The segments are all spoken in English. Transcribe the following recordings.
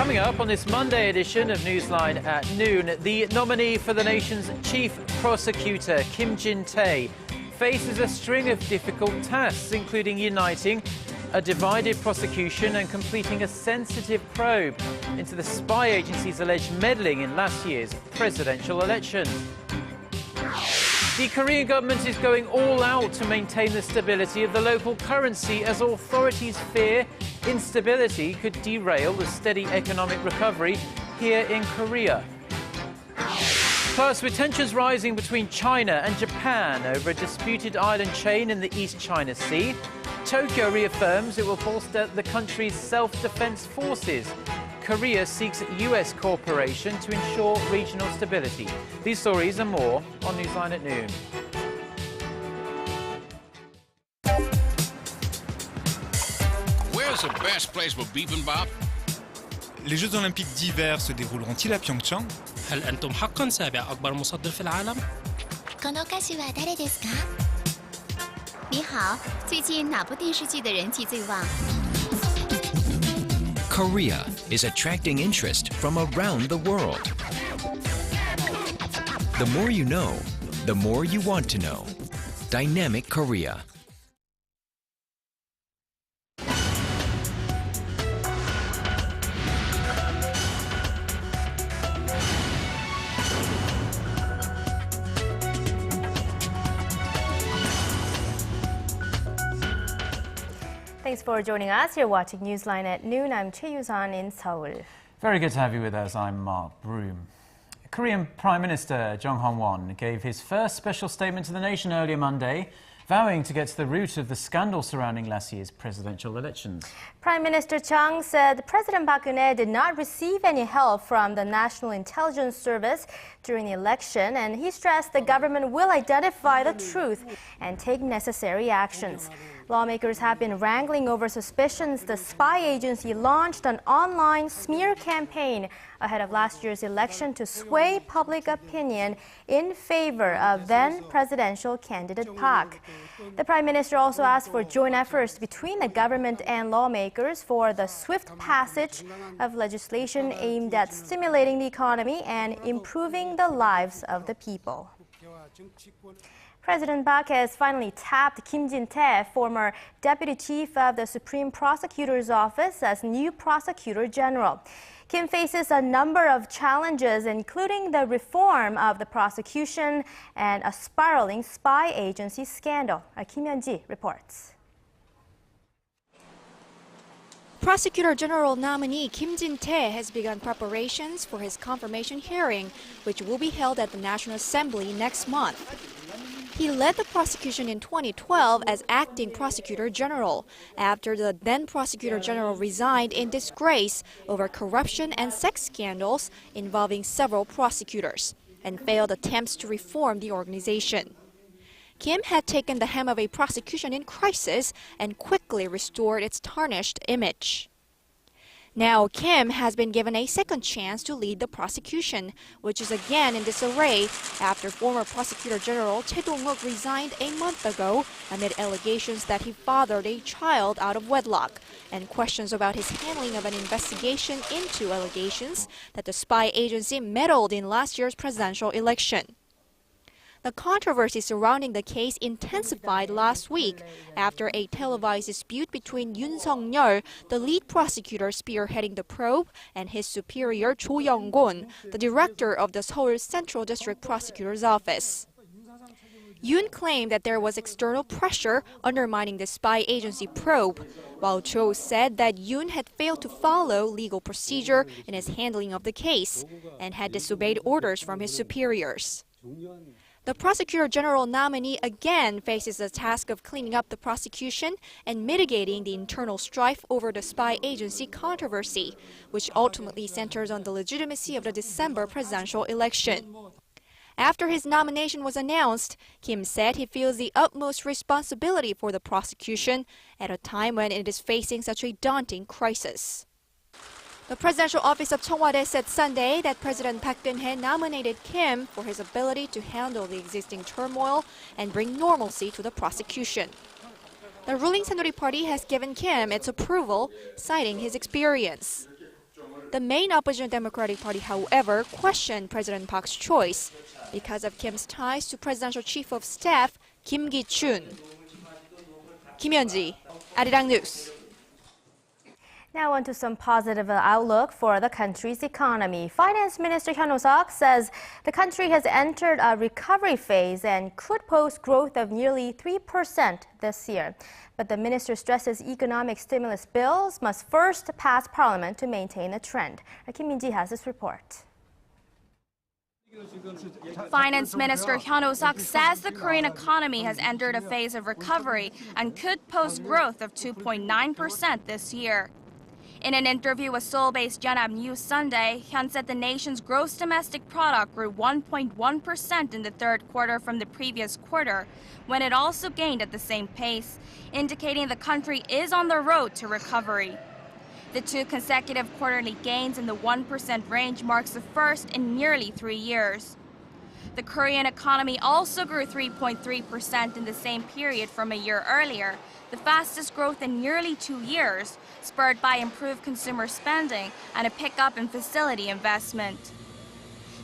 Coming up on this Monday edition of Newsline at noon, the nominee for the nation's chief prosecutor, Kim Jin-tae, faces a string of difficult tasks, including uniting a divided prosecution and completing a sensitive probe into the spy agency's alleged meddling in last year's presidential election. The Korean government is going all out to maintain the stability of the local currency as authorities fear instability could derail the steady economic recovery here in Korea. Plus, with tensions rising between China and Japan over a disputed island chain in the East China Sea, Tokyo reaffirms it will bolster the country's self-defense forces. Korea seeks U.S. cooperation to ensure regional stability. These stories and more on Newsline at noon. Where's the best place for bibimbap? Les Jeux Olympiques d'hiver se dérouleront-ils à Pyeongchang? هل أنتم حقاً سابع أكبر مصدر في العالم؟ この歌手は誰ですか？你好，最近哪部电视剧的人气最旺？ Korea is attracting interest from around the world. The more you know, the more you want to know. Dynamic Korea. Thanks for joining us. You're watching Newsline at noon. I'm Choi Yu-san in Seoul. Very good to have you with us. I'm Mark Broom. Korean Prime Minister Jang Hawan gave his first special statement to the nation earlier Monday, vowing to get to the root of the scandal surrounding last year's presidential elections. Prime Minister Jang said President Park Geun-hye did not receive any help from the National Intelligence Service during the election, and he stressed the government will identify the truth and take necessary actions. Lawmakers have been wrangling over suspicions the spy agency launched an online smear campaign ahead of last year's election to sway public opinion in favor of then presidential candidate Park. The Prime Minister also asked for joint efforts between the government and lawmakers for the swift passage of legislation aimed at stimulating the economy and improving the lives of the people. President Park has finally tapped Kim Jin-tae, former deputy chief of the Supreme Prosecutor's Office, as new prosecutor general. Kim faces a number of challenges, including the reform of the prosecution and a spiraling spy agency scandal. Kim Hyun-ji reports. Prosecutor General nominee Kim Jin-tae has begun preparations for his confirmation hearing, which will be held at the National Assembly next month. He led the prosecution in 2012 as acting prosecutor general, after the then prosecutor general resigned in disgrace over corruption and sex scandals involving several prosecutors, and failed attempts to reform the organization. Kim had taken the helm of a prosecution in crisis and quickly restored its tarnished image. Now, Kim has been given a second chance to lead the prosecution, which is again in disarray after former Prosecutor General Choi Dong-wook resigned a month ago amid allegations that he fathered a child out of wedlock and questions about his handling of an investigation into allegations that the spy agency meddled in last year's presidential election. The controversy surrounding the case intensified last week after a televised dispute between Yoon Sung-yeol, the lead prosecutor spearheading the probe, and his superior Cho Young-gon, the director of the Seoul Central District Prosecutor's Office. Yoon claimed that there was external pressure undermining the spy agency probe, while Cho said that Yoon had failed to follow legal procedure in his handling of the case and had disobeyed orders from his superiors. The Prosecutor General nominee again faces the task of cleaning up the prosecution and mitigating the internal strife over the spy agency controversy, which ultimately centers on the legitimacy of the December presidential election. After his nomination was announced, Kim said he feels the utmost responsibility for the prosecution at a time when it is facing such a daunting crisis. The presidential office of Cheongwade said Sunday that President Park Geun-hye nominated Kim for his ability to handle the existing turmoil and bring normalcy to the prosecution. The ruling Saenuri Party has given Kim its approval, citing his experience. The main opposition Democratic Party, however, questioned President Park's choice because of Kim's ties to Presidential Chief of Staff Kim Ki-chun. Kim Hyun-ji, Arirang News. Now on to some positive outlook for the country's economy. Finance Minister Hyun Oh-seok says the country has entered a recovery phase and could post growth of nearly 3% this year. But the minister stresses economic stimulus bills must first pass parliament to maintain a trend. Kim Jin-tae has this report. Finance Minister Hyun Oh-seok says the Korean economy has entered a phase of recovery and could post growth of 2.9% this year. In an interview with Seoul-based Yonhap News Sunday, Hyun said the nation's gross domestic product grew 1.1% in the third quarter from the previous quarter, when it also gained at the same pace, indicating the country is on the road to recovery. The two consecutive quarterly gains in the 1% range marks the first in nearly 3 years. The Korean economy also grew 3.3% in the same period from a year earlier, the fastest growth in nearly 2 years, spurred by improved consumer spending and a pickup in facility investment.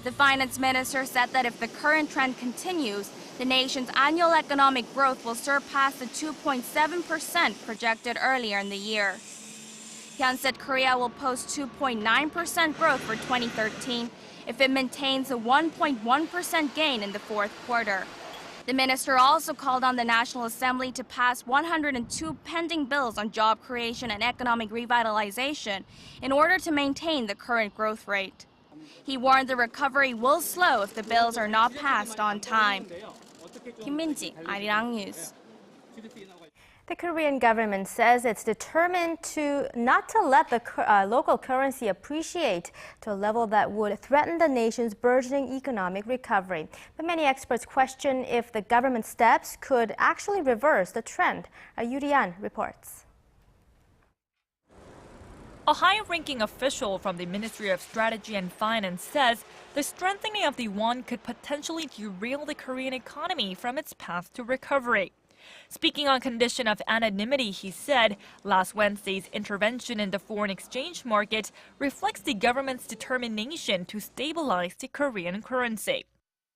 The finance minister said that if the current trend continues, the nation's annual economic growth will surpass the 2.7% projected earlier in the year. Hyun said Korea will post 2.9% growth for 2013 if it maintains a 1.1% gain in the fourth quarter. The minister also called on the National Assembly to pass 102 pending bills on job creation and economic revitalization in order to maintain the current growth rate. He warned the recovery will slow if the bills are not passed on time. Kim Min-ji, Arirang News. The Korean government says it's determined not to let the local currency appreciate to a level that would threaten the nation's burgeoning economic recovery. But many experts question if the government steps could actually reverse the trend. Yoo-An reports. A high-ranking official from the Ministry of Strategy and Finance says the strengthening of the won could potentially derail the Korean economy from its path to recovery. Speaking on condition of anonymity, he said last Wednesday's intervention in the foreign exchange market reflects the government's determination to stabilize the Korean currency.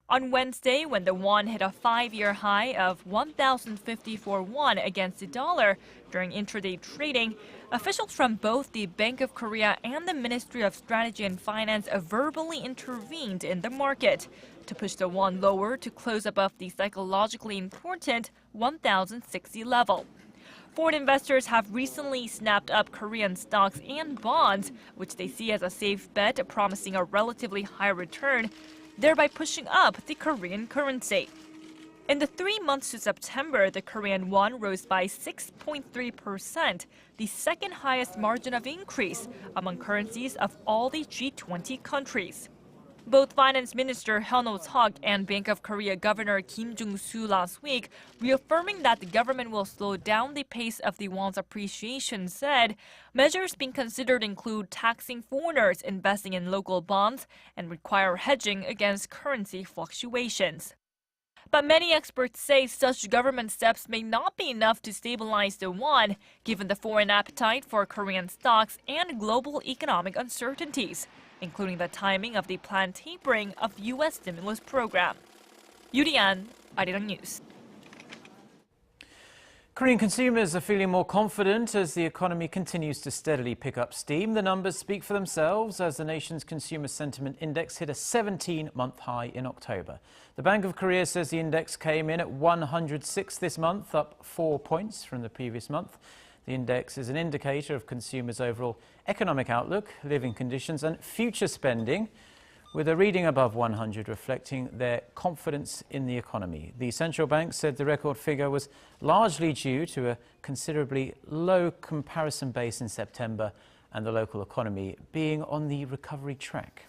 On Wednesday, when the won hit a 5-year high of 1,054 won against the dollar during intraday trading, officials from both the Bank of Korea and the Ministry of Strategy and Finance verbally intervened in the market to push the won lower to close above the psychologically important 1,060 level. Foreign investors have recently snapped up Korean stocks and bonds, which they see as a safe bet promising a relatively high return, thereby pushing up the Korean currency. In the 3 months to September, the Korean won rose by 6.3%, the second highest margin of increase among currencies of all the G20 countries. Both Finance Minister Hyun Oh-seok and Bank of Korea Governor Kim Jung-soo last week, reaffirming that the government will slow down the pace of the won's appreciation, said measures being considered include taxing foreigners investing in local bonds and require hedging against currency fluctuations. But many experts say such government steps may not be enough to stabilize the won, given the foreign appetite for Korean stocks and global economic uncertainties, including the timing of the planned tapering of U.S. stimulus program. Yoo-An, Arirang News. Korean consumers are feeling more confident as the economy continues to steadily pick up steam. The numbers speak for themselves as the nation's consumer sentiment index hit a 17-month high in October. The Bank of Korea says the index came in at 106 this month, up 4 points from the previous month. The index is an indicator of consumers' overall economic outlook, living conditions and future spending, with a reading above 100 reflecting their confidence in the economy. The central bank said the record figure was largely due to a considerably low comparison base in September and the local economy being on the recovery track.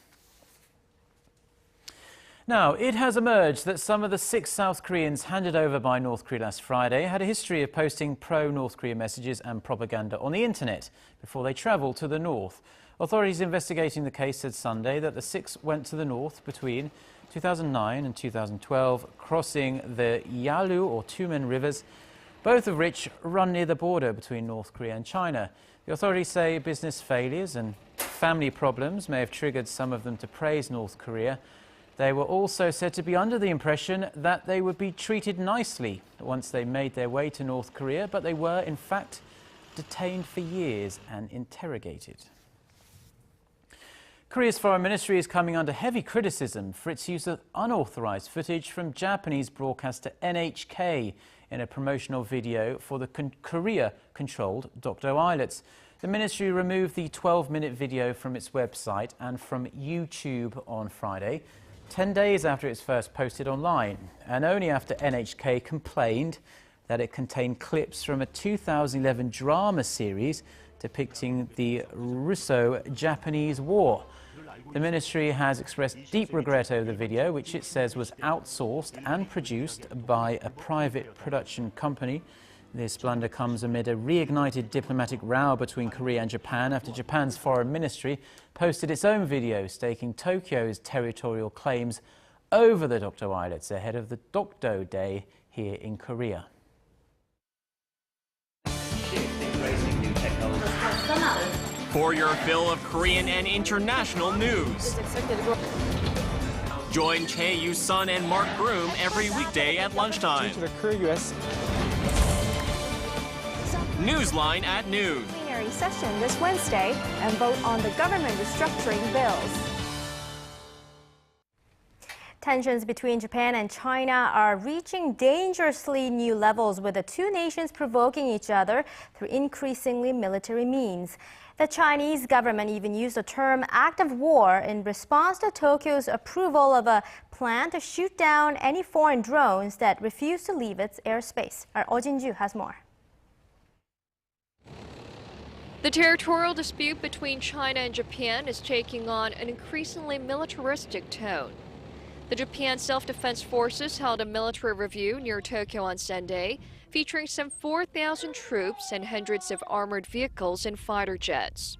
Now, it has emerged that some of the 6 South Koreans handed over by North Korea last Friday had a history of posting pro-North Korea messages and propaganda on the internet before they travelled to the north. Authorities investigating the case said Sunday that the 6 went to the north between 2009 and 2012, crossing the Yalu or Tumen rivers, both of which run near the border between North Korea and China. The authorities say business failures and family problems may have triggered some of them to praise North Korea, they were also said to be under the impression that they would be treated nicely once they made their way to North Korea, but they were, in fact, detained for years and interrogated. Korea's foreign ministry is coming under heavy criticism for its use of unauthorized footage from Japanese broadcaster NHK in a promotional video for the Korea-controlled Dokdo Islets. The ministry removed the 12-minute video from its website and from YouTube on Friday, 10 days after it's first posted online, and only after NHK complained that it contained clips from a 2011 drama series depicting the Russo-Japanese War. The ministry has expressed deep regret over the video, which it says was outsourced and produced by a private production company. This blunder comes amid a reignited diplomatic row between Korea and Japan after Japan's foreign ministry posted its own video staking Tokyo's territorial claims over the Dokdo Islets ahead of the Dokdo Day here in Korea. For your fill of Korean and international news. Join Chae Yu-sun and Mark Groom every weekday at lunchtime. Newsline at noon. Plenary session this Wednesday and vote on the government restructuring bills. Tensions between Japan and China are reaching dangerously new levels, with the two nations provoking each other through increasingly military means. The Chinese government even used the term act of war in response to Tokyo's approval of a plan to shoot down any foreign drones that refuse to leave its airspace. Our Oh Jin-ju has more. The territorial dispute between China and Japan is taking on an increasingly militaristic tone. The Japan Self-Defense Forces held a military review near Tokyo on Sunday, featuring some 4,000 troops and hundreds of armored vehicles and fighter jets.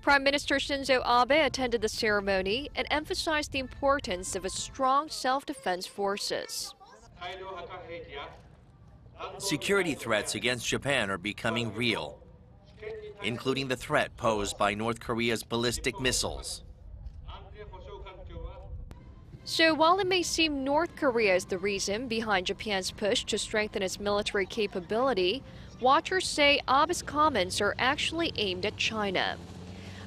Prime Minister Shinzo Abe attended the ceremony and emphasized the importance of a strong self-defense forces. Security threats against Japan are becoming real, including the threat posed by North Korea's ballistic missiles. So while it may seem North Korea is the reason behind Japan's push to strengthen its military capability, watchers say Abe's comments are actually aimed at China.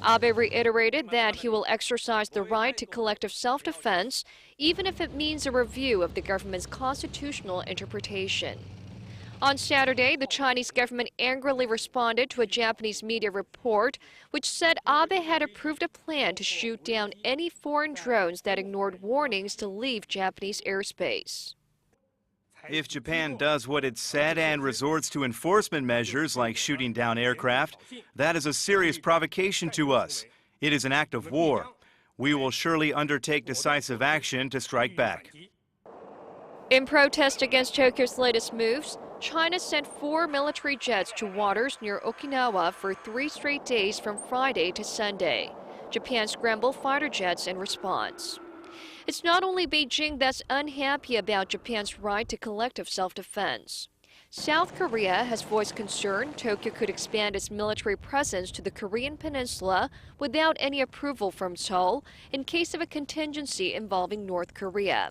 Abe reiterated that he will exercise the right to collective self-defense, even if it means a review of the government's constitutional interpretation. On Saturday, the Chinese government angrily responded to a Japanese media report which said Abe had approved a plan to shoot down any foreign drones that ignored warnings to leave Japanese airspace. If Japan does what it said and resorts to enforcement measures like shooting down aircraft, that is a serious provocation to us. It is an act of war. We will surely undertake decisive action to strike back. In protest against Tokyo's latest moves, China sent 4 military jets to waters near Okinawa for 3 straight days from Friday to Sunday. Japan scrambled fighter jets in response. It's not only Beijing that's unhappy about Japan's right to collective self-defense. South Korea has voiced concern Tokyo could expand its military presence to the Korean peninsula without any approval from Seoul in case of a contingency involving North Korea.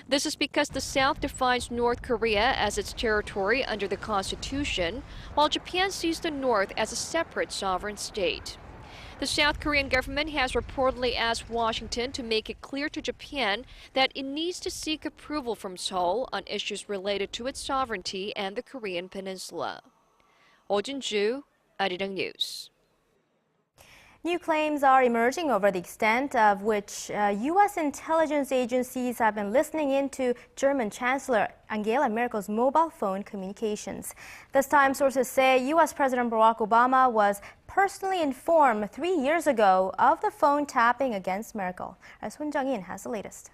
This is because the South defines North Korea as its territory under the Constitution, while Japan sees the North as a separate sovereign state. The South Korean government has reportedly asked Washington to make it clear to Japan that it needs to seek approval from Seoul on issues related to its sovereignty and the Korean peninsula. Oh Jin-ju, Arirang News. New claims are emerging over the extent of which U.S. intelligence agencies have been listening into German Chancellor Angela Merkel's mobile phone communications. This time, sources say U.S. President Barack Obama was personally informed 3 years ago of the phone tapping against Merkel. As Hun Jung-in has the latest.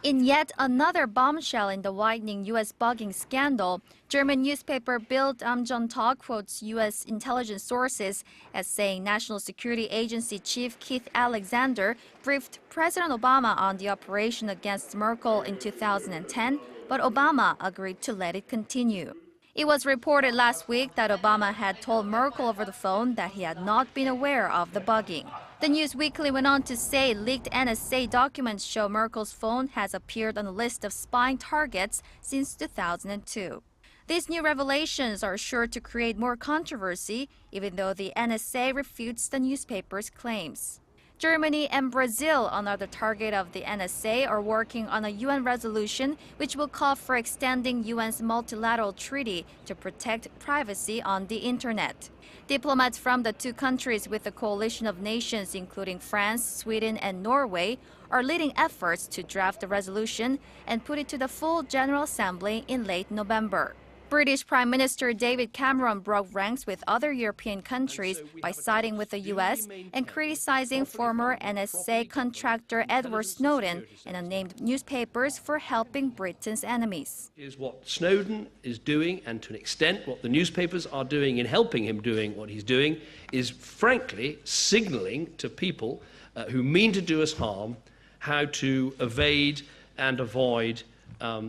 In yet another bombshell in the widening U.S. bugging scandal, German newspaper Bild am Sonntag quotes U.S. intelligence sources as saying National Security Agency Chief Keith Alexander briefed President Obama on the operation against Merkel in 2010, but Obama agreed to let it continue. It was reported last week that Obama had told Merkel over the phone that he had not been aware of the bugging. The News Weekly went on to say leaked NSA documents show Merkel's phone has appeared on the list of spying targets since 2002. These new revelations are sure to create more controversy, even though the NSA refutes the newspaper's claims. Germany and Brazil, another target of the NSA, are working on a UN resolution which will call for extending UN's multilateral treaty to protect privacy on the internet. Diplomats from the two countries with a coalition of nations, including France, Sweden, and Norway, are leading efforts to draft the resolution and put it to the full General Assembly in late November. British Prime Minister David Cameron broke ranks with other European countries by siding with the U.S. and criticizing former NSA contractor Edward Snowden and unnamed newspapers for helping Britain's enemies. Is what Snowden is doing, and to an extent what the newspapers are doing in helping him doing what he's doing, is frankly signaling to people who mean to do us harm how to evade and avoid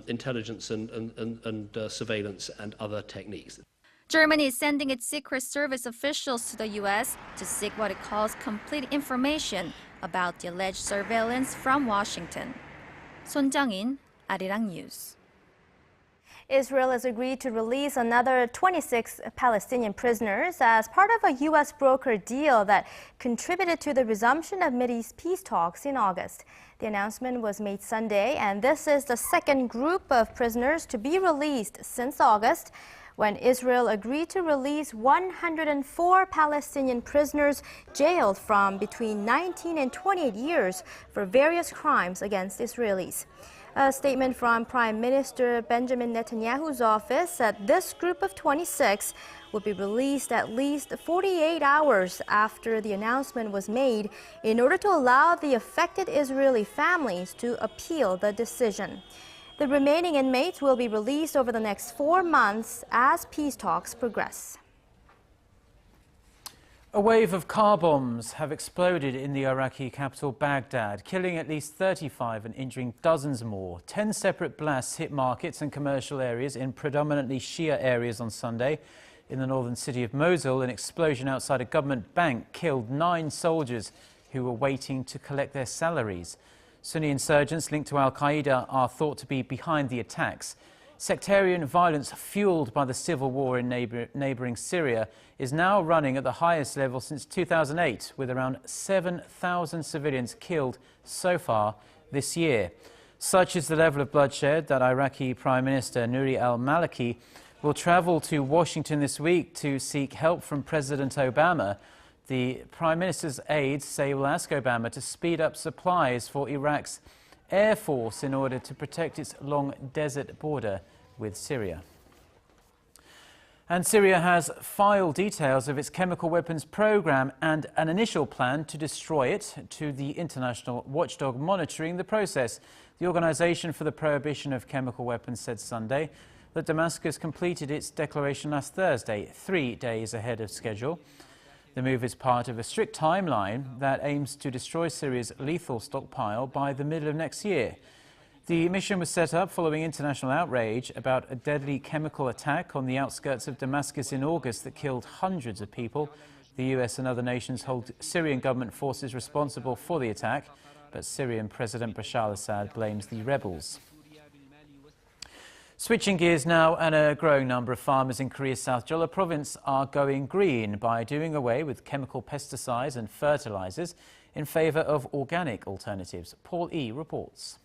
intelligence and surveillance and other techniques. Germany is sending its Secret Service officials to the U.S. to seek what it calls complete information about the alleged surveillance from Washington. Son Jang-in, Arirang News. Israel has agreed to release another 26 Palestinian prisoners as part of a U.S. brokered deal that contributed to the resumption of Mideast peace talks in August. The announcement was made Sunday, and this is the second group of prisoners to be released since August, when Israel agreed to release 104 Palestinian prisoners jailed from between 19 and 28 years for various crimes against Israelis. A statement from Prime Minister Benjamin Netanyahu's office said this group of 26 would be released at least 48 hours after the announcement was made in order to allow the affected Israeli families to appeal the decision. The remaining inmates will be released over the next 4 months as peace talks progress. A wave of car bombs have exploded in the Iraqi capital Baghdad, killing at least 35 and injuring dozens more. 10 separate blasts hit markets and commercial areas in predominantly Shia areas on Sunday. In the northern city of Mosul, an explosion outside a government bank killed 9 soldiers who were waiting to collect their salaries. Sunni insurgents linked to al-Qaeda are thought to be behind the attacks. Sectarian violence fueled by the civil war in neighbouring Syria is now running at the highest level since 2008, with around 7,000 civilians killed so far this year. Such is the level of bloodshed that Iraqi Prime Minister Nouri al-Maliki will travel to Washington this week to seek help from President Obama. The Prime Minister's aides say he will ask Obama to speed up supplies for Iraq's Air Force in order to protect its long desert border with Syria. And Syria has filed details of its chemical weapons program and an initial plan to destroy it to the international watchdog monitoring the process. The Organization for the Prohibition of Chemical Weapons said Sunday that Damascus completed its declaration last Thursday, 3 days ahead of schedule. The move is part of a strict timeline that aims to destroy Syria's lethal stockpile by the middle of next year. The mission was set up following international outrage about a deadly chemical attack on the outskirts of Damascus in August that killed hundreds of people. The US and other nations hold Syrian government forces responsible for the attack, but Syrian President Bashar al-Assad blames the rebels. Switching gears now, and a growing number of farmers in Korea's South Jeolla province are going green by doing away with chemical pesticides and fertilizers in favor of organic alternatives. Paul E. reports.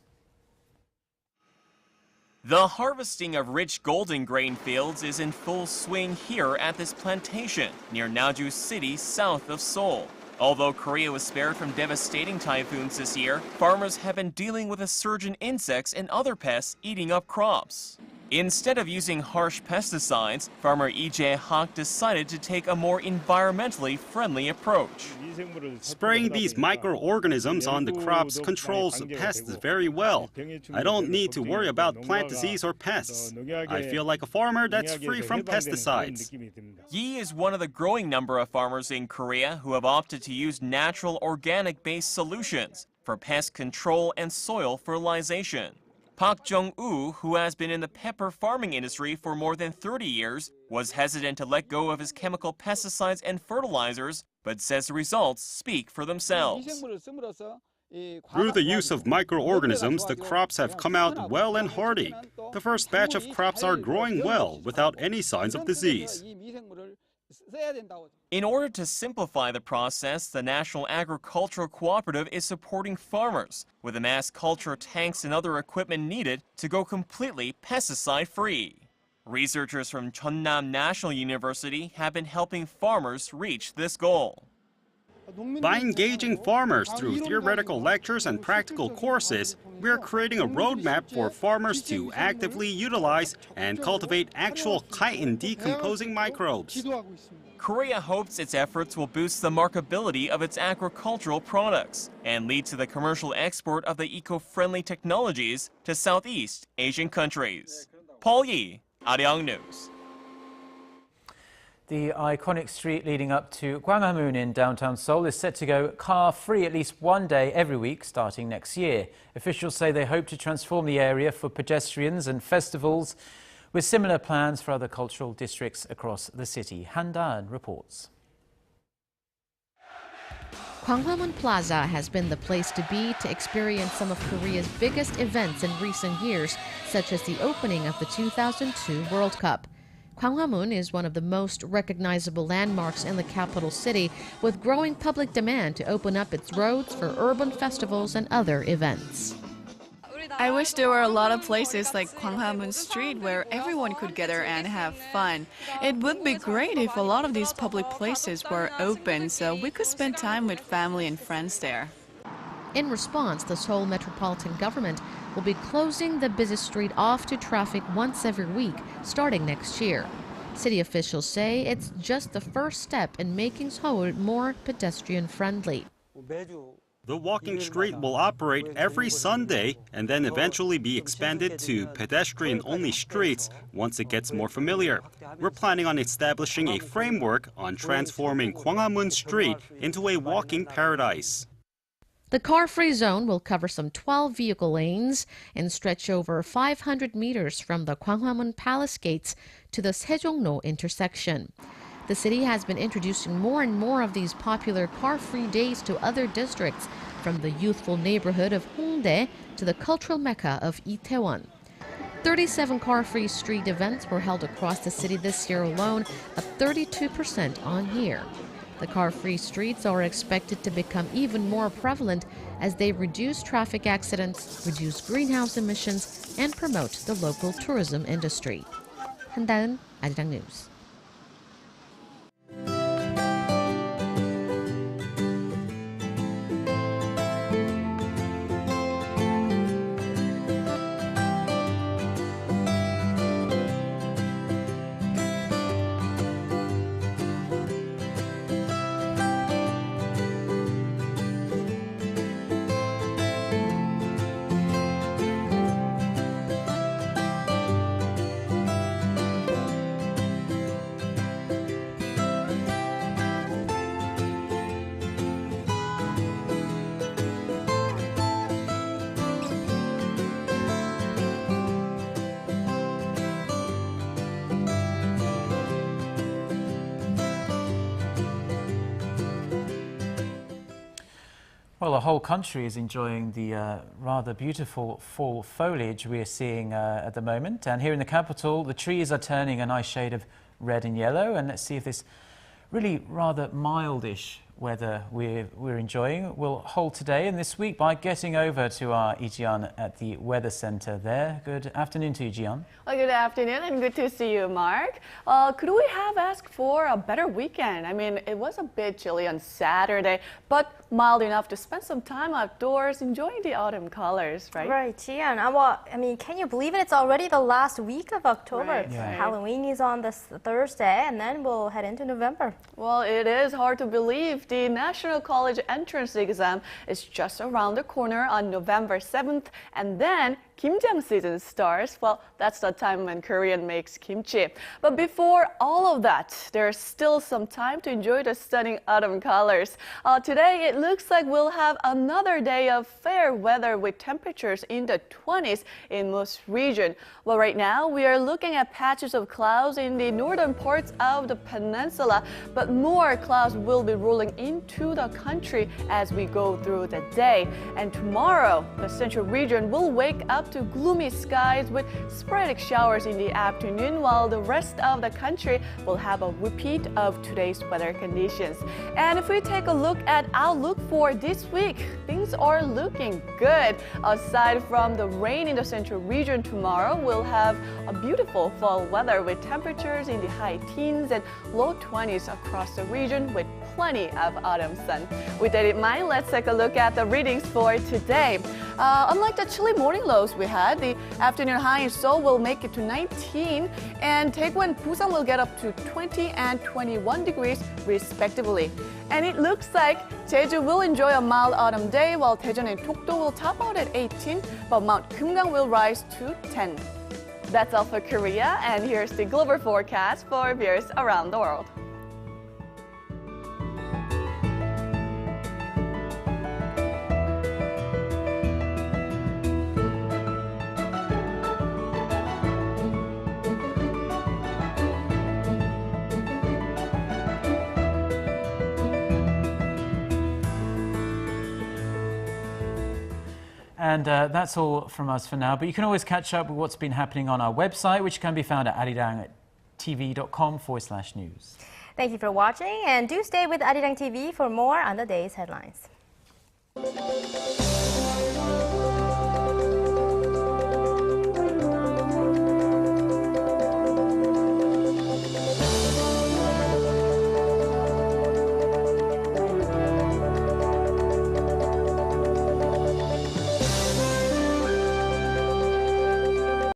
The harvesting of rich golden grain fields is in full swing here at this plantation near Naju City, south of Seoul. Although Korea was spared from devastating typhoons this year, farmers have been dealing with a surge in insects and other pests eating up crops. Instead of using harsh pesticides, farmer Lee Jae-hak decided to take a more environmentally friendly approach. Spraying these microorganisms on the crops controls pests very well. I don't need to worry about plant disease or pests. I feel like a farmer that's free from pesticides. Yi is one of the growing number of farmers in Korea who have opted to use natural organic-based solutions for pest control and soil fertilization. Park Jong-woo, who has been in the pepper farming industry for more than 30 years, was hesitant to let go of his chemical pesticides and fertilizers, but says the results speak for themselves. Through the use of microorganisms, the crops have come out well and hardy. The first batch of crops are growing well without any signs of disease. In order to simplify the process, the National Agricultural Cooperative is supporting farmers with the mass culture tanks and other equipment needed to go completely pesticide-free. Researchers from Jeonnam National University have been helping farmers reach this goal. By engaging farmers through theoretical lectures and practical courses, we are creating a roadmap for farmers to actively utilize and cultivate actual chitin-decomposing microbes. Korea hopes its efforts will boost the marketability of its agricultural products and lead to the commercial export of the eco-friendly technologies to Southeast Asian countries. Paul Yi, Arirang News. The iconic street leading up to Gwanghwamun in downtown Seoul is set to go car-free at least one day every week starting next year. Officials say they hope to transform the area for pedestrians and festivals, with similar plans for other cultural districts across the city. Han Dan reports. Gwanghwamun Plaza has been the place to be to experience some of Korea's biggest events in recent years, such as the opening of the 2002 World Cup. Gwanghwamun is one of the most recognizable landmarks in the capital city, with growing public demand to open up its roads for urban festivals and other events. I wish there were a lot of places like Gwanghwamun Street where everyone could gather and have fun. It would be great if a lot of these public places were open so we could spend time with family and friends there. In response, the Seoul metropolitan government will be closing the busy street off to traffic once every week starting next year. City officials say it's just the first step in making Seoul more pedestrian-friendly. The walking street will operate every Sunday and then eventually be expanded to pedestrian-only streets once it gets more familiar. We're planning on establishing a framework on transforming Gwanghwamun Street into a walking paradise. The car-free zone will cover some 12 vehicle lanes and stretch over 500 meters from the Gwanghwamun Palace gates to the Sejongno intersection. The city has been introducing more and more of these popular car-free days to other districts, from the youthful neighborhood of Hongdae to the cultural mecca of Itaewon. 37 car-free street events were held across the city this year alone, up 32% on year. The car-free streets are expected to become even more prevalent as they reduce traffic accidents, reduce greenhouse emissions, and promote the local tourism industry. Han Da-eun, Arirang News. Well, the whole country is enjoying the rather beautiful fall foliage we're seeing at the moment. And here in the capital, the trees are turning a nice shade of red and yellow. And let's see if this really rather mildish weather we're enjoying will hold today and this week by getting over to our Lee Ji-yeon at the Weather Center there. Good afternoon to you, Ji-yeon. Well, good afternoon and good to see you, Mark. Could we have asked for a better weekend? I mean, it was a bit chilly on Saturday, but mild enough to spend some time outdoors enjoying the autumn colors, right? Right, Ji-yeon. Well, I mean, can you believe it? It's already the last week of October. Right. Yeah. Halloween is on this Thursday, and then we'll head into November. Well, it is hard to believe. The National College Entrance Exam is just around the corner on November 7th, and then kimjang season starts. Well, that's the time when Korean makes kimchi. But before all of that, there's still some time to enjoy the stunning autumn colors. Today, it looks like we'll have another day of fair weather with temperatures in the 20s in most regions. Well, right now, we are looking at patches of clouds in the northern parts of the peninsula, but more clouds will be rolling into the country as we go through the day. And tomorrow, the central region will wake up to gloomy skies with sporadic showers in the afternoon, while the rest of the country will have a repeat of today's weather conditions. And if we take a look at outlook for this week, things are looking good. Aside from the rain in the central region tomorrow, we'll have a beautiful fall weather with temperatures in the high teens and low 20s across the region with plenty of autumn sun. With that in mind, let's take a look at the readings for today. Unlike the chilly morning lows we had, the afternoon high in Seoul will make it to 19, and Daegu and Busan will get up to 20 and 21 degrees respectively. And it looks like Jeju will enjoy a mild autumn day, while Daejeon and Dokdo will top out at 18, but Mount Kumgang will rise to 10. That's all for Korea, and here's the global forecast for viewers around the world. And that's all from us for now. But you can always catch up with what's been happening on our website, which can be found at arirang.tv.com/news. Thank you for watching, and do stay with Arirang TV for more on the day's headlines.